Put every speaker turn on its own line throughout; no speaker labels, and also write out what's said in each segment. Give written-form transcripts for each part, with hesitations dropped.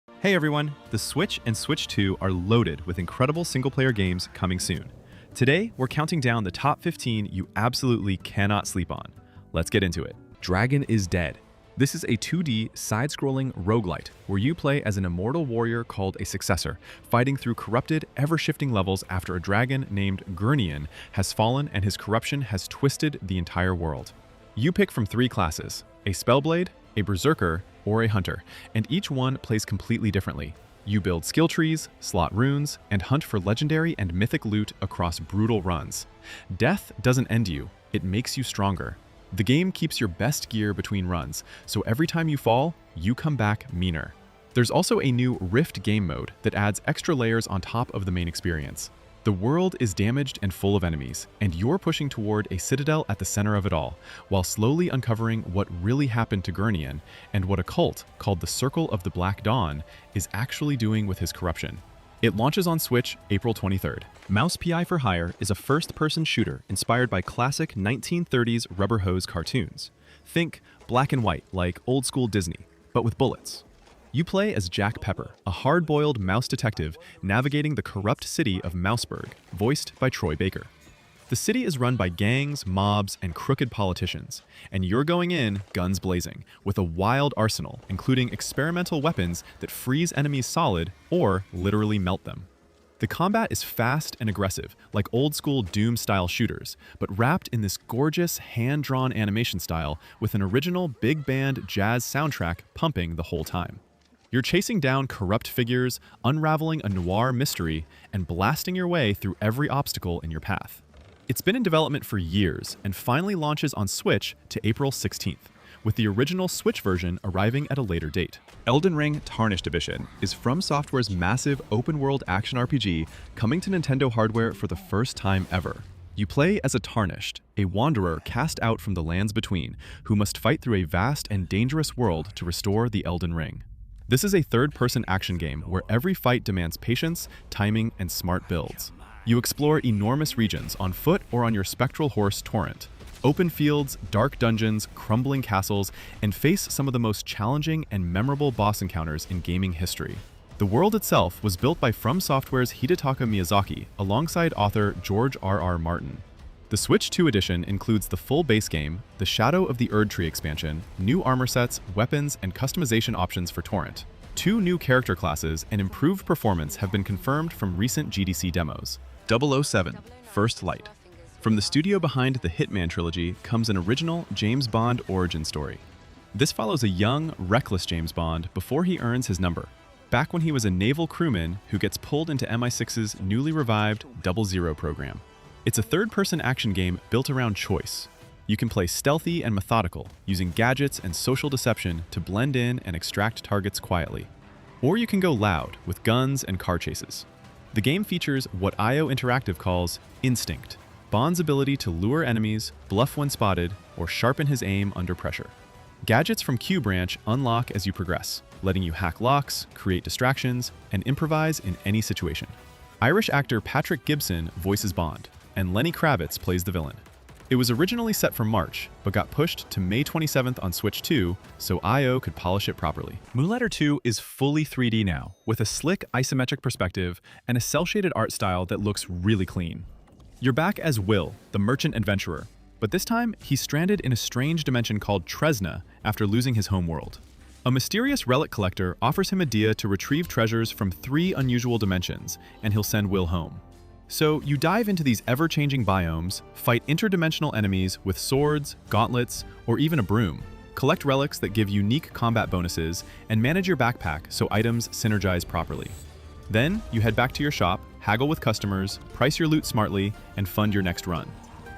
Hey everyone, the Switch and Switch 2 are loaded with incredible single-player games coming soon. Today, we're counting down the top 15 you absolutely cannot sleep on. Let's get into it. Dragon is Dead. This is a 2D, side-scrolling roguelite where you play as an immortal warrior called a Successor, fighting through corrupted, ever-shifting levels after a dragon named Gurnian has fallen and his corruption has twisted the entire world. You pick from 3 classes, a Spellblade, a Berserker, or a Hunter, and each one plays completely differently. You build skill trees, slot runes, and hunt for legendary and mythic loot across brutal runs. Death doesn't end you, it makes you stronger. The game keeps your best gear between runs, so every time you fall, you come back meaner. There's also a new Rift game mode that adds extra layers on top of the main experience. The world is damaged and full of enemies, and you're pushing toward a citadel at the center of it all, while slowly uncovering what really happened to Gurnian and what a cult called the Circle of the Black Dawn is actually doing with his corruption. It launches on Switch April 23rd. Mouse PI for Hire is a first-person shooter inspired by classic 1930s rubber hose cartoons. Think black and white like old-school Disney, but with bullets. You play as Jack Pepper, a hard-boiled mouse detective navigating the corrupt city of Mouseburg, voiced by Troy Baker. The city is run by gangs, mobs, and crooked politicians, and you're going in guns blazing, with a wild arsenal, including experimental weapons that freeze enemies solid or literally melt them. The combat is fast and aggressive, like old-school Doom-style shooters, but wrapped in this gorgeous, hand-drawn animation style with an original big band jazz soundtrack pumping the whole time. You're chasing down corrupt figures, unraveling a noir mystery, and blasting your way through every obstacle in your path. It's been in development for years and finally launches on Switch to April 16th, with the original Switch version arriving at a later date. Elden Ring Tarnished Edition is From Software's massive open-world action RPG coming to Nintendo hardware for the first time ever. You play as a Tarnished, a wanderer cast out from the lands between, who must fight through a vast and dangerous world to restore the Elden Ring. This is a third-person action game where every fight demands patience, timing, and smart builds. You explore enormous regions on foot or on your spectral horse Torrent. Open fields, dark dungeons, crumbling castles, and face some of the most challenging and memorable boss encounters in gaming history. The world itself was built by From Software's Hidetaka Miyazaki alongside author George R.R. Martin. The Switch 2 edition includes the full base game, the Shadow of the Erdtree expansion, new armor sets, weapons, and customization options for Torrent. 2 new character classes and improved performance have been confirmed from recent GDC demos. 007 First Light. From the studio behind the Hitman trilogy comes an original James Bond origin story. This follows a young, reckless James Bond before he earns his number, back when he was a naval crewman who gets pulled into MI6's newly revived 00 program. It's a third-person action game built around choice. You can play stealthy and methodical, using gadgets and social deception to blend in and extract targets quietly. Or you can go loud, with guns and car chases. The game features what IO Interactive calls Instinct, Bond's ability to lure enemies, bluff when spotted, or sharpen his aim under pressure. Gadgets from Q Branch unlock as you progress, letting you hack locks, create distractions, and improvise in any situation. Irish actor Patrick Gibson voices Bond, and Lenny Kravitz plays the villain. It was originally set for March, but got pushed to May 27th on Switch 2, so IO could polish it properly. Moonlighter 2 is fully 3D now, with a slick isometric perspective and a cel-shaded art style that looks really clean. You're back as Will, the merchant adventurer, but this time he's stranded in a strange dimension called Tresna after losing his homeworld. A mysterious relic collector offers him a dia to retrieve treasures from 3 unusual dimensions, and he'll send Will home. So you dive into these ever-changing biomes, fight interdimensional enemies with swords, gauntlets, or even a broom, collect relics that give unique combat bonuses, and manage your backpack so items synergize properly. Then you head back to your shop, haggle with customers, price your loot smartly, and fund your next run.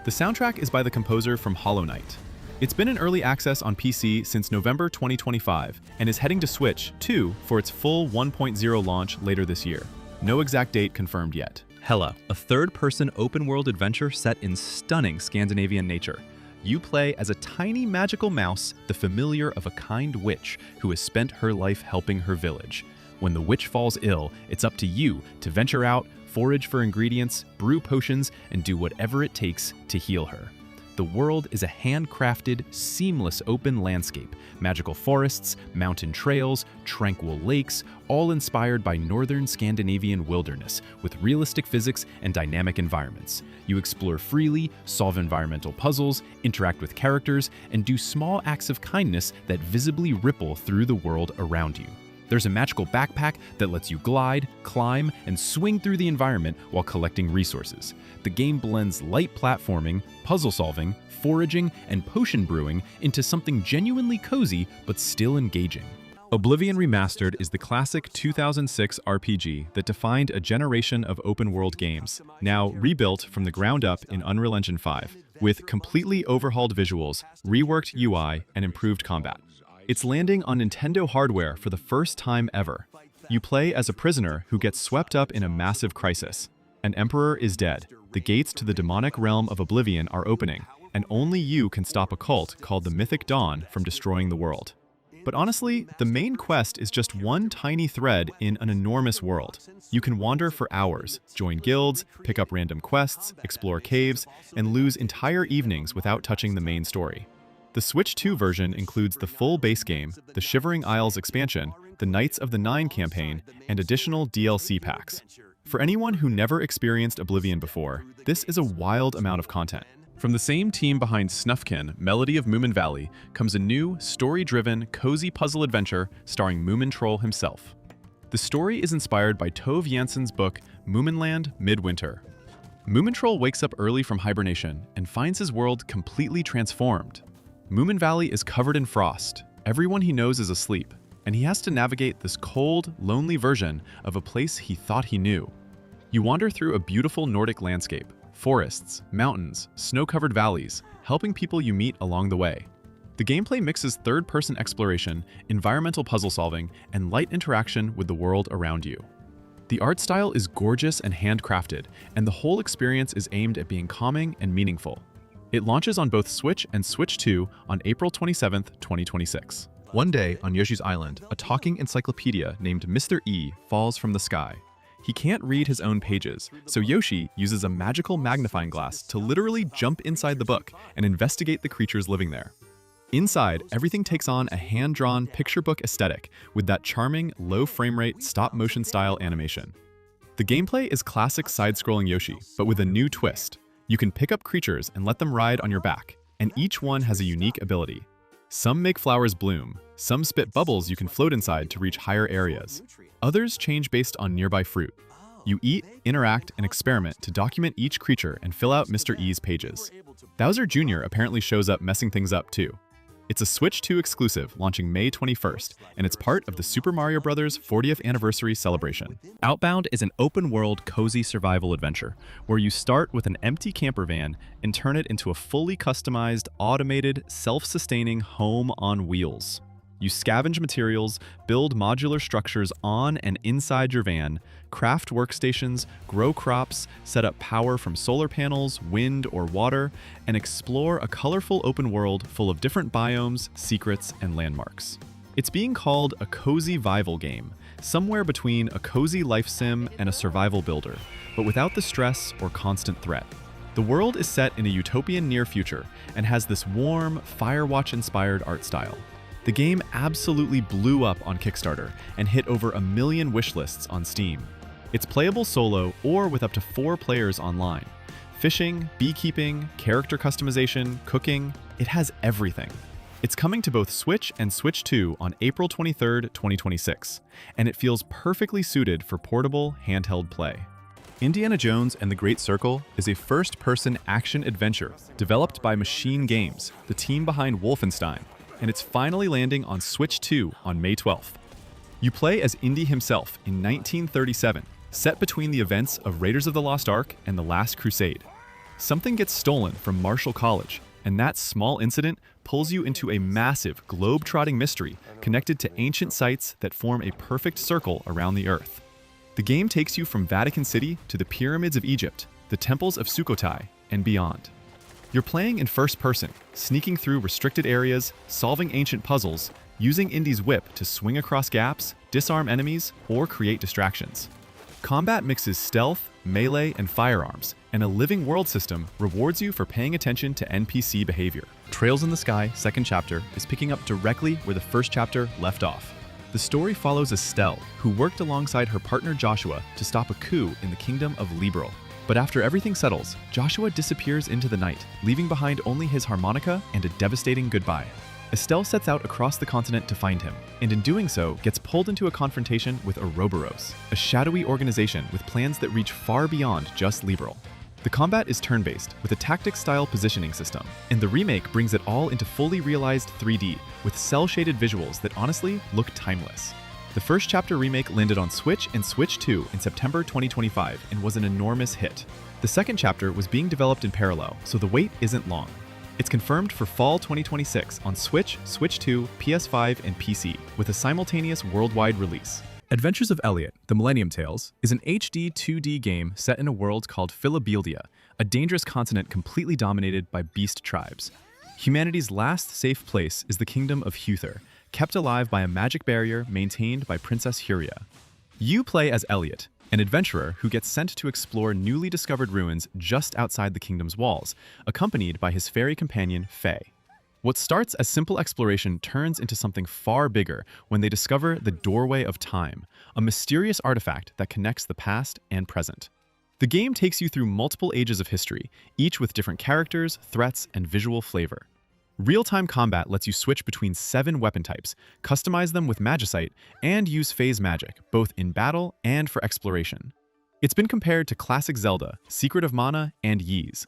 The soundtrack is by the composer from Hollow Knight. It's been in early access on PC since November 2025 and is heading to Switch, too, for its full 1.0 launch later this year. No exact date confirmed yet. Hela, a third-person open-world adventure set in stunning Scandinavian nature. You play as a tiny magical mouse, the familiar of a kind witch who has spent her life helping her village. When the witch falls ill, it's up to you to venture out, forage for ingredients, brew potions, and do whatever it takes to heal her. The world is a handcrafted, seamless open landscape, magical forests, mountain trails, tranquil lakes, all inspired by northern Scandinavian wilderness with realistic physics and dynamic environments. You explore freely, solve environmental puzzles, interact with characters, and do small acts of kindness that visibly ripple through the world around you. There's a magical backpack that lets you glide, climb, and swing through the environment while collecting resources. The game blends light platforming, puzzle solving, foraging, and potion brewing into something genuinely cozy but still engaging. Oblivion Remastered is the classic 2006 RPG that defined a generation of open-world games, now rebuilt from the ground up in Unreal Engine 5, with completely overhauled visuals, reworked UI, and improved combat. It's landing on Nintendo hardware for the first time ever. You play as a prisoner who gets swept up in a massive crisis. An emperor is dead. The gates to the demonic realm of Oblivion are opening, and only you can stop a cult called the Mythic Dawn from destroying the world. But honestly, the main quest is just one tiny thread in an enormous world. You can wander for hours, join guilds, pick up random quests, explore caves, and lose entire evenings without touching the main story. The Switch 2 version includes the full base game, the Shivering Isles expansion, the Knights of the Nine campaign, and additional DLC packs. For anyone who never experienced Oblivion before, this is a wild amount of content. From the same team behind Snufkin, Melody of Moomin Valley, comes a new, story-driven, cozy puzzle adventure starring Moomintroll himself. The story is inspired by Tove Janssen's book Moominland Midwinter. Moomintroll wakes up early from hibernation and finds his world completely transformed. Moomin Valley is covered in frost, everyone he knows is asleep, and he has to navigate this cold, lonely version of a place he thought he knew. You wander through a beautiful Nordic landscape, forests, mountains, snow-covered valleys, helping people you meet along the way. The gameplay mixes third-person exploration, environmental puzzle solving, and light interaction with the world around you. The art style is gorgeous and handcrafted, and the whole experience is aimed at being calming and meaningful. It launches on both Switch and Switch 2 on April 27, 2026. One day, on Yoshi's Island, a talking encyclopedia named Mr. E falls from the sky. He can't read his own pages, so Yoshi uses a magical magnifying glass to literally jump inside the book and investigate the creatures living there. Inside, everything takes on a hand-drawn picture book aesthetic with that charming, low frame rate, stop-motion style animation. The gameplay is classic side-scrolling Yoshi, but with a new twist. You can pick up creatures and let them ride on your back, and each one has a unique ability. Some make flowers bloom, some spit bubbles you can float inside to reach higher areas. Others change based on nearby fruit. You eat, interact, and experiment to document each creature and fill out Mr. E's pages. Bowser Jr. apparently shows up messing things up too. It's a Switch 2 exclusive launching May 21st, and it's part of the Super Mario Bros. 40th anniversary celebration. Outbound is an open-world, cozy survival adventure, where you start with an empty camper van and turn it into a fully customized, automated, self-sustaining home on wheels. You scavenge materials, build modular structures on and inside your van, craft workstations, grow crops, set up power from solar panels, wind, or water, and explore a colorful open world full of different biomes, secrets, and landmarks. It's being called a cozy vival game, somewhere between a cozy life sim and a survival builder, but without the stress or constant threat. The world is set in a utopian near future and has this warm, Firewatch-inspired art style. The game absolutely blew up on Kickstarter and hit over 1 million wishlists on Steam. It's playable solo or with up to 4 players online. Fishing, beekeeping, character customization, cooking, it has everything. It's coming to both Switch and Switch 2 on April 23, 2026, and it feels perfectly suited for portable, handheld play. Indiana Jones and the Great Circle is a first-person action-adventure developed by Machine Games, the team behind Wolfenstein, and it's finally landing on Switch 2 on May 12th. You play as Indy himself in 1937, set between the events of Raiders of the Lost Ark and The Last Crusade. Something gets stolen from Marshall College, and that small incident pulls you into a massive, globe-trotting mystery connected to ancient sites that form a perfect circle around the Earth. The game takes you from Vatican City to the pyramids of Egypt, the temples of Sukhothai, and beyond. You're playing in first person, sneaking through restricted areas, solving ancient puzzles, using Indy's whip to swing across gaps, disarm enemies, or create distractions. Combat mixes stealth, melee, and firearms, and a living world system rewards you for paying attention to NPC behavior. Trails in the Sky, second chapter, is picking up directly where the first chapter left off. The story follows Estelle, who worked alongside her partner Joshua to stop a coup in the kingdom of Liberl. But after everything settles, Joshua disappears into the night, leaving behind only his harmonica and a devastating goodbye. Estelle sets out across the continent to find him, and in doing so, gets pulled into a confrontation with Ouroboros, a shadowy organization with plans that reach far beyond just Liberl. The combat is turn-based, with a tactics-style positioning system, and the remake brings it all into fully realized 3D, with cel-shaded visuals that honestly look timeless. The first chapter remake landed on Switch and Switch 2 in September 2025 and was an enormous hit. The second chapter was being developed in parallel, so the wait isn't long. It's confirmed for fall 2026 on Switch, Switch 2, PS5, and PC, with a simultaneous worldwide release. Adventures of Elliot, The Millennium Tales, is an HD 2D game set in a world called Philabeldia, a dangerous continent completely dominated by beast tribes. Humanity's last safe place is the kingdom of Huther, kept alive by a magic barrier maintained by Princess Huria. You play as Elliot, an adventurer who gets sent to explore newly discovered ruins just outside the kingdom's walls, accompanied by his fairy companion, Faye. What starts as simple exploration turns into something far bigger when they discover the Doorway of Time, a mysterious artifact that connects the past and present. The game takes you through multiple ages of history, each with different characters, threats, and visual flavor. Real-time combat lets you switch between 7 weapon types, customize them with Magicite, and use phase magic, both in battle and for exploration. It's been compared to classic Zelda, Secret of Mana, and Ys.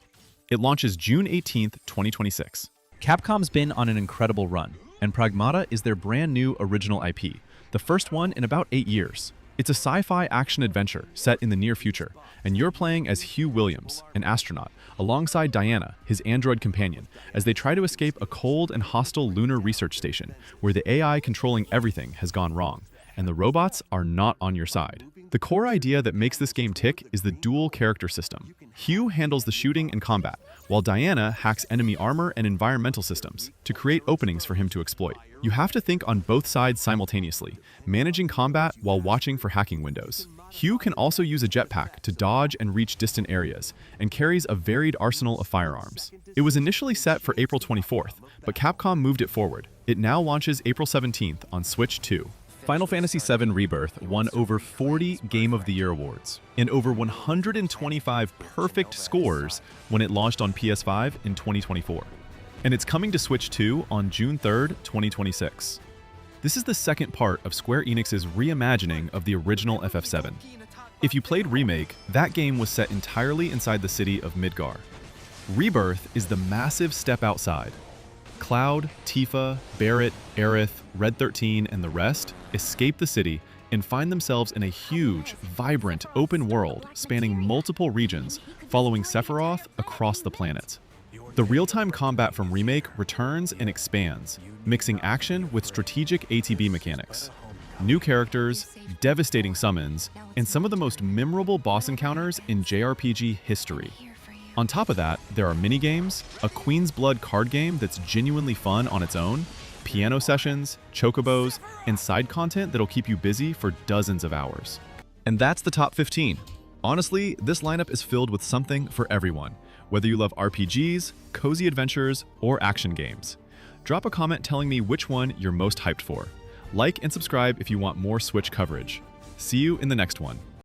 It launches June 18th, 2026. Capcom's been on an incredible run, and Pragmata is their brand new original IP, the first one in about 8 years. It's a sci-fi action-adventure set in the near future, and you're playing as Hugh Williams, an astronaut, alongside Diana, his android companion, as they try to escape a cold and hostile lunar research station, where the AI controlling everything has gone wrong, and the robots are not on your side. The core idea that makes this game tick is the dual character system. Hugh handles the shooting and combat, while Diana hacks enemy armor and environmental systems to create openings for him to exploit. You have to think on both sides simultaneously, managing combat while watching for hacking windows. Hugh can also use a jetpack to dodge and reach distant areas, and carries a varied arsenal of firearms. It was initially set for April 24th, but Capcom moved it forward. It now launches April 17th on Switch 2. Final Fantasy VII Rebirth won over 40 Game of the Year awards and over 125 perfect scores when it launched on PS5 in 2024. And it's coming to Switch 2 on June 3rd, 2026. This is the second part of Square Enix's reimagining of the original FF7. If you played Remake, that game was set entirely inside the city of Midgar. Rebirth is the massive step outside. Cloud, Tifa, Barret, Aerith, Red 13, and the rest escape the city and find themselves in a huge, vibrant, open world spanning multiple regions, following Sephiroth across the planet. The real-time combat from Remake returns and expands, mixing action with strategic ATB mechanics. New characters, devastating summons, and some of the most memorable boss encounters in JRPG history. On top of that, there are minigames, a Queen's Blood card game that's genuinely fun on its own, piano sessions, chocobos, and side content that'll keep you busy for dozens of hours. And that's the top 15. Honestly, this lineup is filled with something for everyone, whether you love RPGs, cozy adventures, or action games. Drop a comment telling me which one you're most hyped for. Like and subscribe if you want more Switch coverage. See you in the next one.